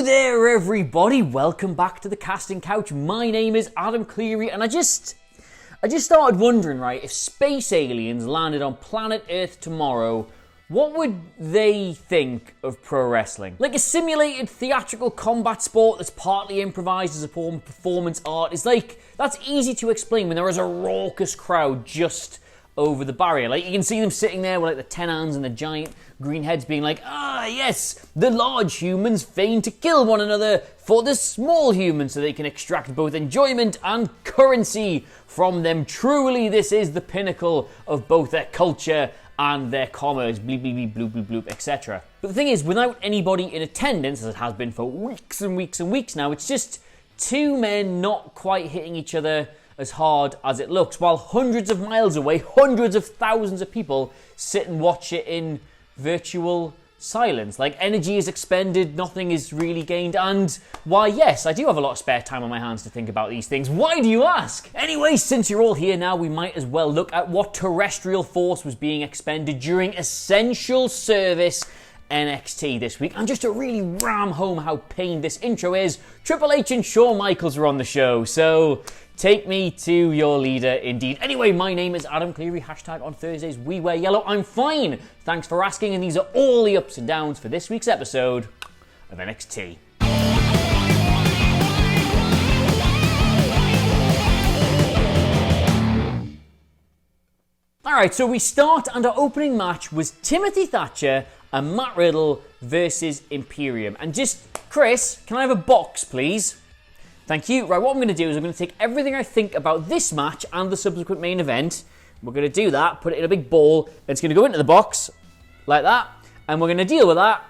there everybody, welcome back to the casting couch. My name is Adam Clery and I just started wondering, right, if space aliens landed on planet Earth tomorrow, what would they think of pro wrestling? Like a simulated theatrical combat sport that's partly improvised as a form of performance art is like, that's easy to explain when there is a raucous crowd just over the barrier. Like you can see them sitting there with like the 10 hands and the giant green heads being like, ah yes, the large humans feign to kill one another for the small humans so they can extract both enjoyment and currency from them. Truly this is the pinnacle of both their culture and their commerce, bleep, bleep, bleep, bloop, bloop, bloop, etc. But the thing is, without anybody in attendance, as it has been for weeks and weeks and weeks now, it's just two men not quite hitting each other as hard as it looks, while hundreds of miles away, hundreds of thousands of people sit and watch it in virtual silence. Like, energy is expended, nothing is really gained, and why, yes, I do have a lot of spare time on my hands to think about these things. Why do you ask? Anyway, since you're all here now, we might as well look at what terrestrial force was being expended during Essential Service NXT this week. And just to really ram home how pained this intro is, Triple H and Shawn Michaels are on the show, so take me to your leader, indeed. Anyway, my name is Adam Clery, hashtag on Thursdays we wear yellow. I'm fine, thanks for asking, and these are all the ups and downs for this week's episode of NXT. Alright, so we start, and our opening match was Timothy Thatcher and Matt Riddle versus Imperium. And just, Chris, can I have a box, please? Thank you. Right, what I'm going to do is I'm going to take everything I think about this match and the subsequent main event. We're going to do that, put it in a big ball, and it's going to go into the box, like that, and we're going to deal with that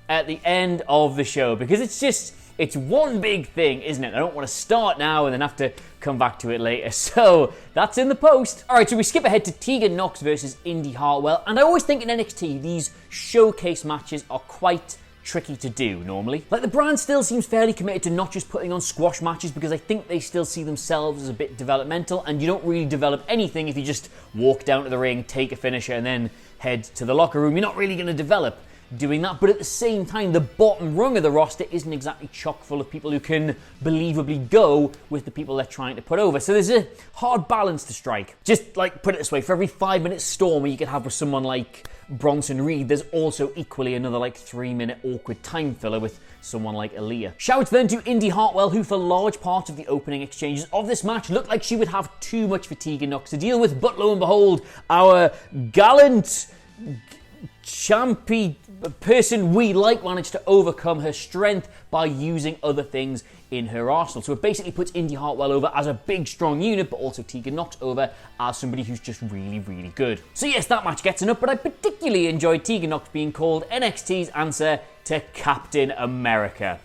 at the end of the show, because it's one big thing, isn't it? I don't want to start now and then have to come back to it later. So, that's in the post. Alright, so we skip ahead to Tegan, Knox versus Indy, Hartwell, and I always think in NXT, these showcase matches are quite tricky to do normally. Like, the brand still seems fairly committed to not just putting on squash matches, because I think they still see themselves as a bit developmental, and you don't really develop anything if you just walk down to the ring, take a finisher, and then head to the locker room. You're not really going to develop doing that, but at the same time, the bottom rung of the roster isn't exactly chock full of people who can believably go with the people they're trying to put over. So there's a hard balance to strike. Just like, put it this way, for every 5-minute storm you could have with someone like Bronson Reed, there's also equally another like 3-minute awkward time filler with someone like Aaliyah. Shouts then to Indy Hartwell, who for large parts of the opening exchanges of this match looked like she would have too much fatigue and Knox to deal with, but lo and behold, our gallant champy person we like managed to overcome her strength by using other things in her arsenal. So it basically puts Indy Hartwell over as a big, strong unit, but also Tegan Knox over as somebody who's just really, really good. So yes, that match gets an up, but I particularly enjoyed Tegan Knox being called NXT's answer to Captain America.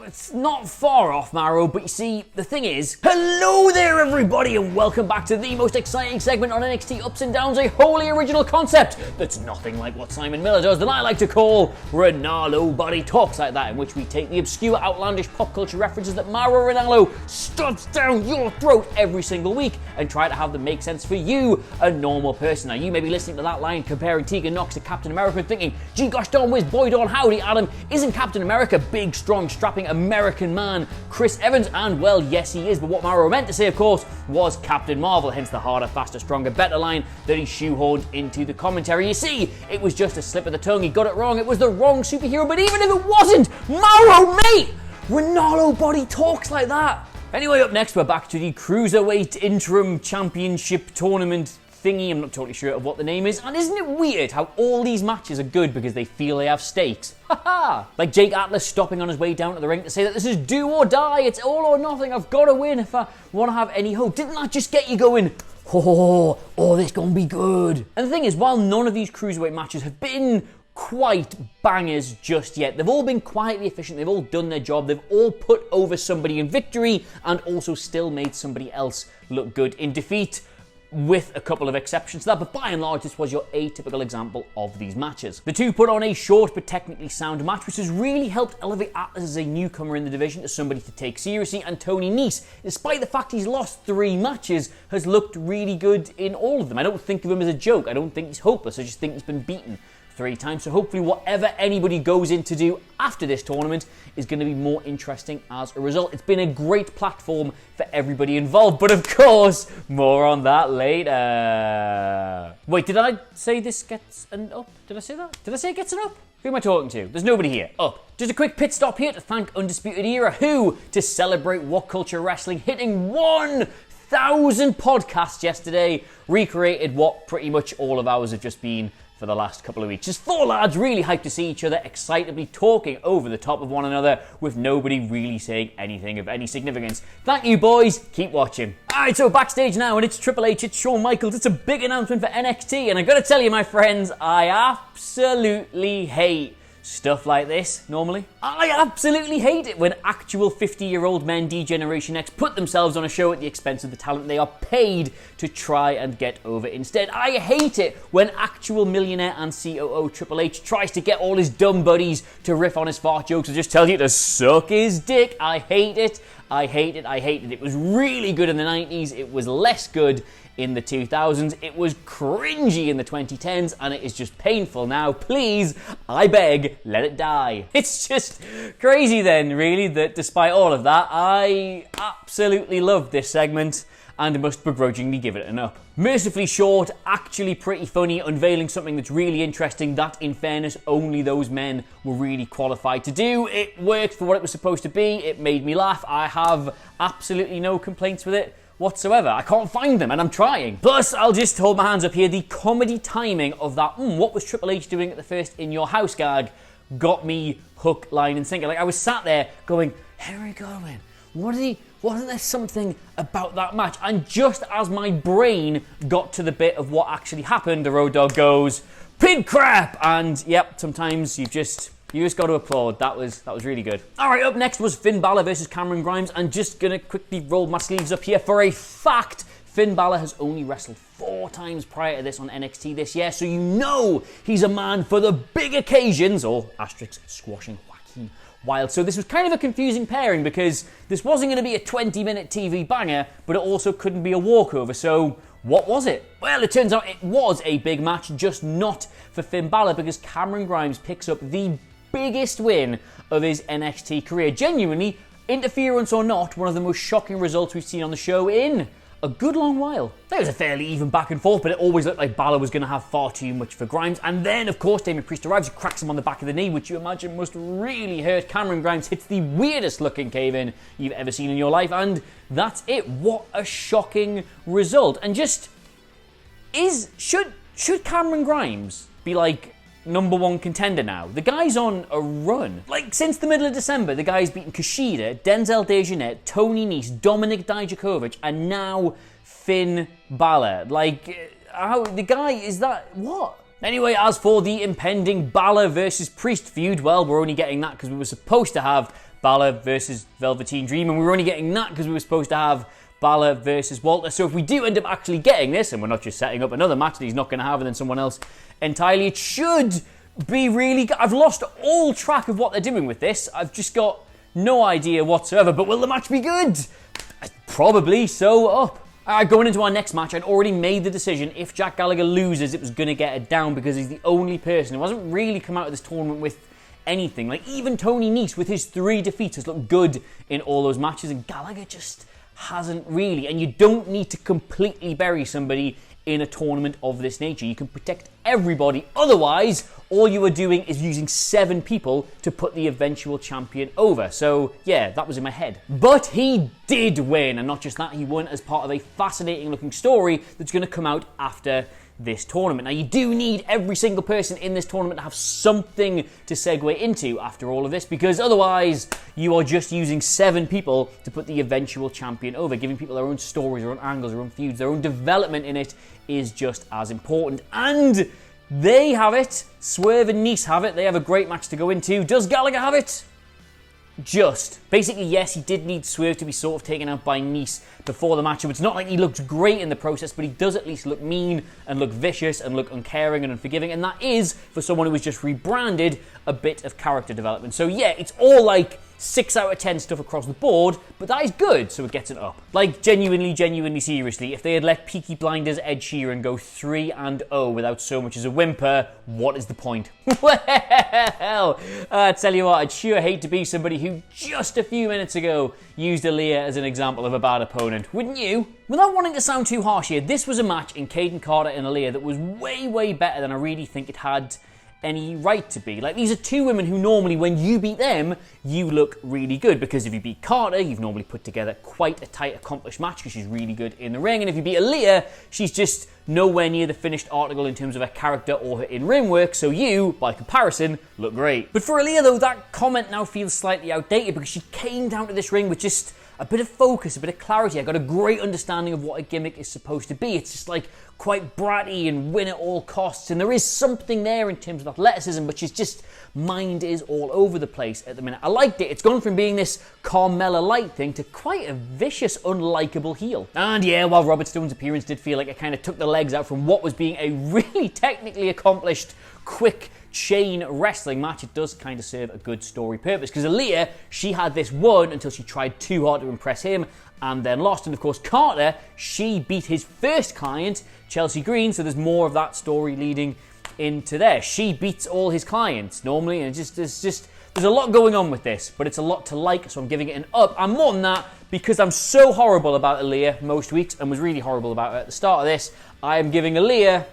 It's not far off, Marrow, but you see, the thing is, hello there everybody and welcome back to the most exciting segment on NXT Ups and Downs, a wholly original concept that's nothing like what Simon Miller does that I like to call Ronaldo Body Talks Like That, in which we take the obscure, outlandish pop culture references that Mauro Ranallo stuffs down your throat every single week and try to have them make sense for you, a normal person. Now, you may be listening to that line comparing Tegan Knox to Captain America and thinking, gee gosh darn whiz, boy darn howdy, Adam, isn't Captain America big, strong, strapping American man Chris Evans? And well, yes he is, but what Mauro meant to say, of course, was Captain Marvel, hence the harder, faster, stronger, better line that he shoehorned into the commentary. You see, it was just a slip of the tongue, he got it wrong, it was the wrong superhero, but even if it wasn't, Mauro, mate, Ronaldo Body Talks Like That. Anyway, up next, we're back to the Cruiserweight Interim Championship Tournament thingy, I'm not totally sure of what the name is, and isn't it weird how all these matches are good because they feel they have stakes? Haha! Like Jake Atlas stopping on his way down to the ring to say that this is do or die, it's all or nothing, I've got to win if I want to have any hope. Didn't that just get you going, oh, this gonna be good? And the thing is, while none of these Cruiserweight matches have been quite bangers just yet, they've all been quietly efficient, they've all done their job, they've all put over somebody in victory and also still made somebody else look good in defeat, with a couple of exceptions to that, but by and large this was your atypical example of these matches. The two put on a short but technically sound match, which has really helped elevate Atlas as a newcomer in the division to somebody to take seriously, and Tony Nese, despite the fact he's lost 3 matches, has looked really good in all of them. I don't think of him as a joke, I don't think he's hopeless, I just think he's been beaten 3 times. So hopefully whatever anybody goes in to do after this tournament is going to be more interesting as a result. It's been a great platform for everybody involved, but of course, more on that later. Wait, did I say this gets an up? Did I say that? Did I say it gets an up? Who am I talking to? There's nobody here. Up. Just a quick pit stop here to thank Undisputed Era, who, to celebrate WhatCulture Wrestling hitting 1,000 podcasts yesterday, recreated what pretty much all of ours have just been for the last couple of weeks. Just 4 lads really hyped to see each other, excitably talking over the top of one another with nobody really saying anything of any significance. Thank you, boys. Keep watching. Alright, so backstage now, and it's Triple H, it's Shawn Michaels. It's a big announcement for NXT, and I gotta tell you, my friends, I absolutely hate stuff like this, normally. I absolutely hate it when actual 50-year-old men, D-Generation X, put themselves on a show at the expense of the talent they are paid to try and get over instead. I hate it when actual millionaire and COO Triple H tries to get all his dumb buddies to riff on his fart jokes and just tell you to suck his dick. I hate it. I hate it. I hate it. It was really good in the 90s. It was less good in the 2000s. It was cringy in the 2010s, and it is just painful now. Please, I beg, let it die. It's just crazy then, really, that despite all of that, I absolutely loved this segment and must begrudgingly give it an up. Mercifully short, actually pretty funny, unveiling something that's really interesting that, in fairness, only those men were really qualified to do. It worked for what it was supposed to be. It made me laugh. I have absolutely no complaints with it whatsoever. I can't find them, and I'm trying. Plus, I'll just hold my hands up here. The comedy timing of that, what was Triple H doing at the first In Your House gag, got me hook, line, and sinker. Like, I was sat there going, Henry Godwin, wasn't there something about that match? And just as my brain got to the bit of what actually happened, the Road Dogg goes, pin crap! And yep, sometimes you just got to applaud. That was really good. All right, up next was Finn Balor versus Cameron Grimes. I'm just going to quickly roll my sleeves up here. For a fact, Finn Balor has only wrestled 4 times prior to this on NXT this year, so you know he's a man for the big occasions, or asterisk squashing wacky wild. So this was kind of a confusing pairing because this wasn't going to be a 20-minute TV banger, but it also couldn't be a walkover. So what was it? Well, it turns out it was a big match, just not for Finn Balor, because Cameron Grimes picks up the biggest win of his NXT career. Genuinely, interference or not, one of the most shocking results we've seen on the show in a good long while. There was a fairly even back and forth, but it always looked like Balor was going to have far too much for Grimes. And then, of course, Damian Priest arrives, cracks him on the back of the knee, which you imagine must really hurt. Cameron Grimes hits the weirdest looking cave-in you've ever seen in your life, and that's it. What a shocking result. And just, should Cameron Grimes be like #1 contender now? The guy's on a run. Like, since the middle of December, the guy's beaten Kushida, Denzel Dejournette, Tony Nese, Dominik Dijakovic, and now Finn Balor. Like, how the guy is that? What? Anyway, as for the impending Balor versus Priest feud, well, we're only getting that because we were supposed to have Balor versus Velveteen Dream, and we were only getting that because we were supposed to have Balor versus Walter. So if we do end up actually getting this, and we're not just setting up another match that he's not going to have and then someone else entirely, it should be really good. I've lost all track of what they're doing with this. I've just got no idea whatsoever. But will the match be good? Probably so up. Alright, going into our next match, I'd already made the decision if Jack Gallagher loses, it was going to get it down because he's the only person who hasn't really come out of this tournament with anything. Like, even Tony Nese with his 3 defeats has looked good in all those matches, and Gallagher just hasn't really. And you don't need to completely bury somebody in a tournament of this nature. You can protect everybody. Otherwise, all you are doing is using 7 people to put the eventual champion over. So yeah, that was in my head. But he did win, and not just that, he won as part of a fascinating looking story that's going to come out after this tournament. Now, you do need every single person in this tournament to have something to segue into after all of this, because otherwise you are just using 7 people to put the eventual champion over. Giving people their own stories, their own angles, their own feuds, their own development in it is just as important. And they have it. Swerve and Nese have it. They have a great match to go into. Does Gallagher have it? Just. Basically, yes, he did need Swerve to be sort of taken out by Nese before the match. So it's not like he looked great in the process, but he does at least look mean and look vicious and look uncaring and unforgiving. And that is, for someone who was just rebranded, a bit of character development. So yeah, it's all like 6 out of 10 stuff across the board, but that is good, so it gets it up. Like, genuinely seriously, if they had let Peaky Blinders Ed Sheeran go 3-0 without so much as a whimper, what is the point? Well, I tell you what, I'd sure hate to be somebody who just a few minutes ago used Aaliyah as an example of a bad opponent, wouldn't you? Without wanting to sound too harsh here, this was a match in Caden Carter and Aaliyah that was way better than I really think it had any right to be. Like, these are two women who normally, when you beat them, you look really good, because if you beat Carter, you've normally put together quite a tight, accomplished match because she's really good in the ring, and if you beat Aaliyah, she's just nowhere near the finished article in terms of her character or her in-ring work, so you, by comparison, look great. But for Aaliyah, though, that comment now feels slightly outdated because she came down to this ring with just a bit of focus, a bit of clarity. I got a great understanding of what a gimmick is supposed to be. It's just like quite bratty and win at all costs, and there is something there in terms of athleticism, but she's just, mind is all over the place at the minute. I liked it. It's gone from being this Carmella light thing to quite a vicious, unlikable heel. And yeah, while Robert Stone's appearance did feel like it kind of took the legs out from what was being a really technically accomplished, quick chain wrestling match, it does kind of serve a good story purpose, because Aaliyah, she had this won until she tried too hard to impress him and then lost. And of course Carter, she beat his first client, Chelsea Green, so there's more of that story leading into there. She beats all his clients normally, and there's a lot going on with this, but it's a lot to like, so I'm giving it an up. And more than that, because I'm so horrible about Aaliyah most weeks and was really horrible about her at the start of this, I am giving Aaliyah,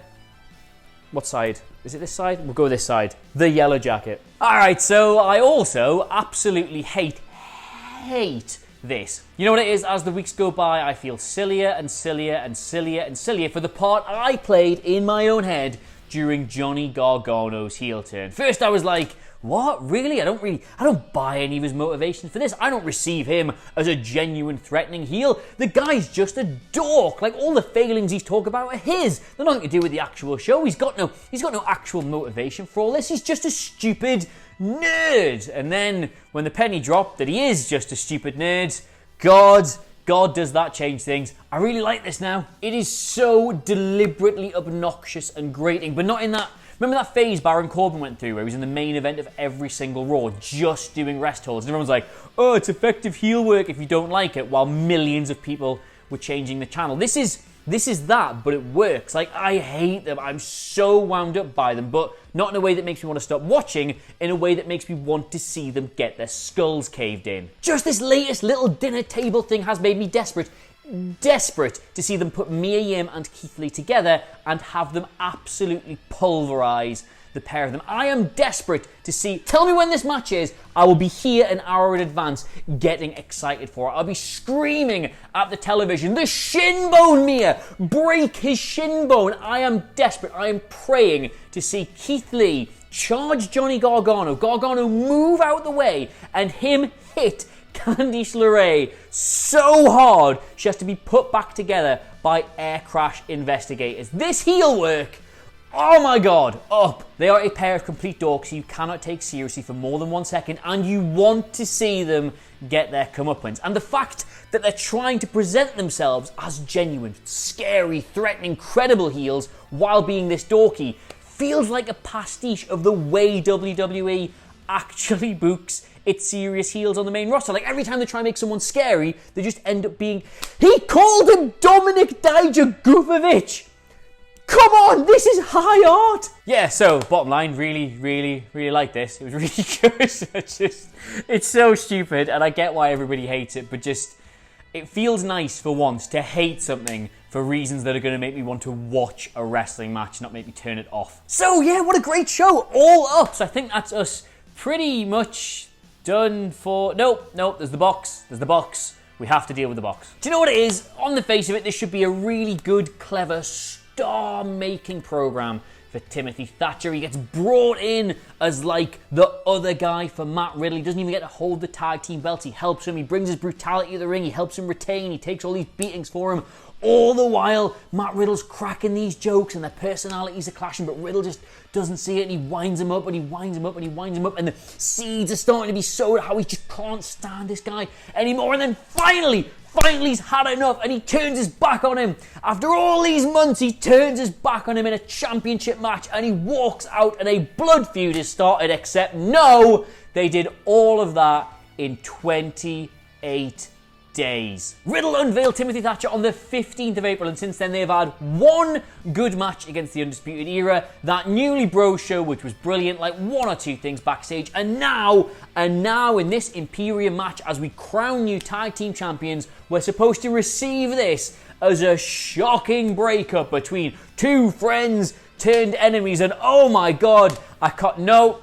what side? Is it this side? We'll go this side. The yellow jacket. Alright, so I also absolutely hate this. You know what it is? As the weeks go by, I feel sillier and sillier and sillier and sillier for the part I played in my own head during Johnny Gargano's heel turn. First I was like, what? Really? I don't buy any of his motivations for this. I don't receive him as a genuine threatening heel. The guy's just a dork. Like, all the failings he's talking about are his. They're nothing to do with the actual show. He's got no actual motivation for all this. He's just a stupid nerd. And then when the penny dropped that he is just a stupid nerd, God does that change things. I really like this now. It is so deliberately obnoxious and grating, but not in that. Remember that phase Baron Corbin went through where he was in the main event of every single Raw just doing rest holds, and everyone's like, oh, it's effective heel work if you don't like it, while millions of people were changing the channel. This is that, but it works. Like, I hate them. I'm so wound up by them, but not in a way that makes me want to stop watching, in a way that makes me want to see them get their skulls caved in. Just this latest little dinner table thing has made me desperate to see them put Mia Yim and Keith Lee together and have them absolutely pulverize the pair of them. I am desperate to see. Tell me when this match is. I will be here an hour in advance getting excited for it. I'll be screaming at the television, the shin bone, Mia! Break his shin bone! I am desperate. I am praying to see Keith Lee charge Johnny Gargano, Gargano move out the way, and him hit Candice LeRae so hard she has to be put back together by air crash investigators. This heel work, oh my god, up. They are a pair of complete dorks you cannot take seriously for more than 1 second, and you want to see them get their comeuppance. And the fact that they're trying to present themselves as genuine, scary, threatening, credible heels while being this dorky feels like a pastiche of the way WWE actually books its serious heels on the main roster. Like, every time they try and make someone scary, they just end up being... He called him Dominik Dijakovic! Come on, this is high art! Yeah, so, bottom line, really like this. It was really good. It's so stupid, and I get why everybody hates it, but just... It feels nice for once to hate something for reasons that are going to make me want to watch a wrestling match, not make me turn it off. So, yeah, what a great show! All up! So I think that's us pretty much... done for... Nope, there's the box. We have to deal with the box. Do you know what it is? On the face of it, this should be a really good, clever, star-making program for Timothy Thatcher. He gets brought in as, like, the other guy for Matt Riddle. He doesn't even get to hold the tag team belts. He helps him. He brings his brutality to the ring. He helps him retain. He takes all these beatings for him. All the while, Matt Riddle's cracking these jokes and their personalities are clashing, but Riddle just doesn't see it, and he winds him up, and he winds him up, and he winds him up, and the seeds are starting to be sowed how he just can't stand this guy anymore. And then finally he's had enough, and he turns his back on him. After all these months, he turns his back on him in a championship match, and he walks out, and a blood feud is started, except no, they did all of that in 28 days. Riddle unveiled Timothy Thatcher on the 15th of April, and since then they've had one good match against the Undisputed Era, that newly bro show, which was brilliant, like one or two things backstage, and now in this Imperium match, as we crown new tag team champions, we're supposed to receive this as a shocking breakup between two friends turned enemies, and oh my god, I can't, no.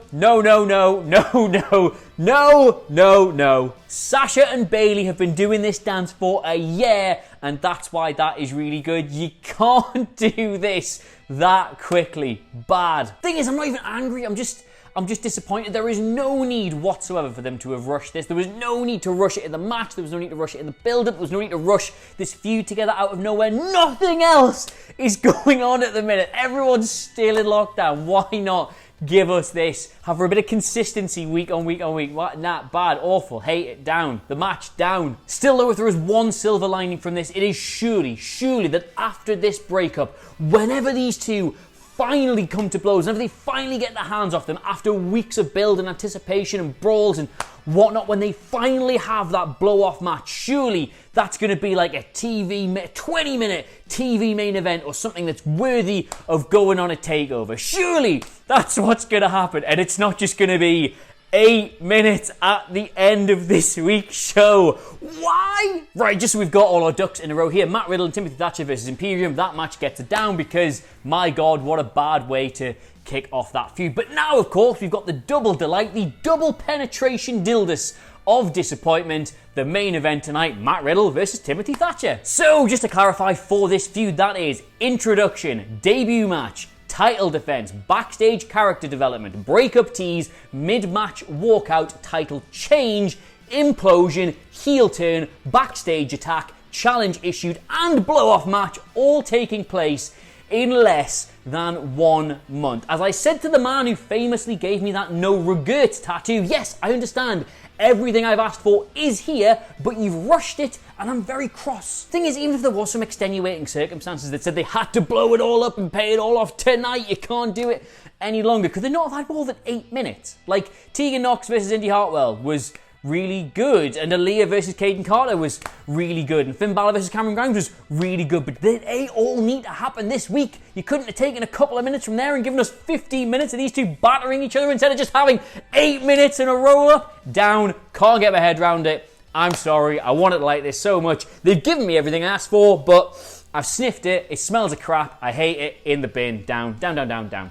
Sasha and Bayley have been doing this dance for a year, and that's why that is really good. You can't do this that quickly. Bad. Thing is, I'm not even angry, I'm just disappointed. There is no need whatsoever for them to have rushed this. There was no need to rush it in the match. There was no need to rush it in the build-up. There was no need to rush this feud together out of nowhere. Nothing else is going on at the minute. Everyone's still in lockdown. Why not give us this? Have a bit of consistency week on week on week. What? Nah, bad, awful, hate it, down. The match, down. Still though, if there is one silver lining from this, it is surely that after this breakup, whenever these two finally come to blows, whenever they finally get their hands off them after weeks of build and anticipation and brawls and whatnot, when they finally have that blow-off match, surely that's going to be like a 20-minute TV main event or something that's worthy of going on a takeover. Surely that's what's going to happen, and it's not just going to be 8 minutes at the end of this week's show. Why? Right, just so we've got all our ducks in a row here. Matt Riddle and Timothy Thatcher versus Imperium. That match gets it down because, my God, what a bad way to kick off that feud. But now, of course, we've got the double delight, the double penetration dildus of disappointment. The main event tonight, Matt Riddle versus Timothy Thatcher. So, just to clarify for this feud, that is introduction, debut match, title defense, backstage character development, breakup tease, mid-match walkout, title change, implosion, heel turn, backstage attack, challenge issued, and blow-off match, all taking place in less than 1 month. As I said to the man who famously gave me that no regrets tattoo, yes, I understand. Everything I've asked for is here, but you've rushed it, and I'm very cross. Thing is, even if there was some extenuating circumstances that said they had to blow it all up and pay it all off tonight, you can't do it any longer. Could they not have had more than 8 minutes? Like, Tegan Knox versus Indy Hartwell was really good, and Aaliyah versus Caden Carter was really good, and Finn Balor versus Cameron Grimes was really good, but they all need to happen this week. You couldn't have taken a couple of minutes from there and given us 15 minutes of these two battering each other instead of just having 8 minutes in a roll up? Down. Can't get my head around it. I'm sorry, I wanted to like this so much. They've given me everything I asked for, but I've sniffed it, it smells of crap, I hate it, in the bin, down.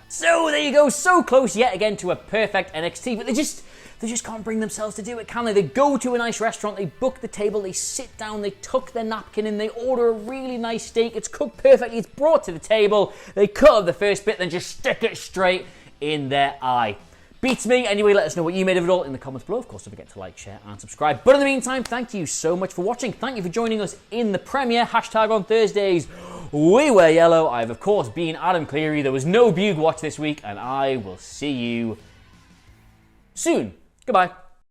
So there you go, so close yet again to a perfect NXT, but they just can't bring themselves to do it, can they? They go to a nice restaurant, they book the table, they sit down, they tuck their napkin in, they order a really nice steak, it's cooked perfectly, it's brought to the table, they cut up the first bit, then just stick it straight in their eye. Beats me. Anyway, let us know what you made of it all in the comments below. Of course, don't forget to like, share, and subscribe. But in the meantime, thank you so much for watching. Thank you for joining us in the premiere. Hashtag on Thursdays, we wear yellow. I've, of course, been Adam Clery. There was no Bug watch this week, and I will see you soon. Goodbye.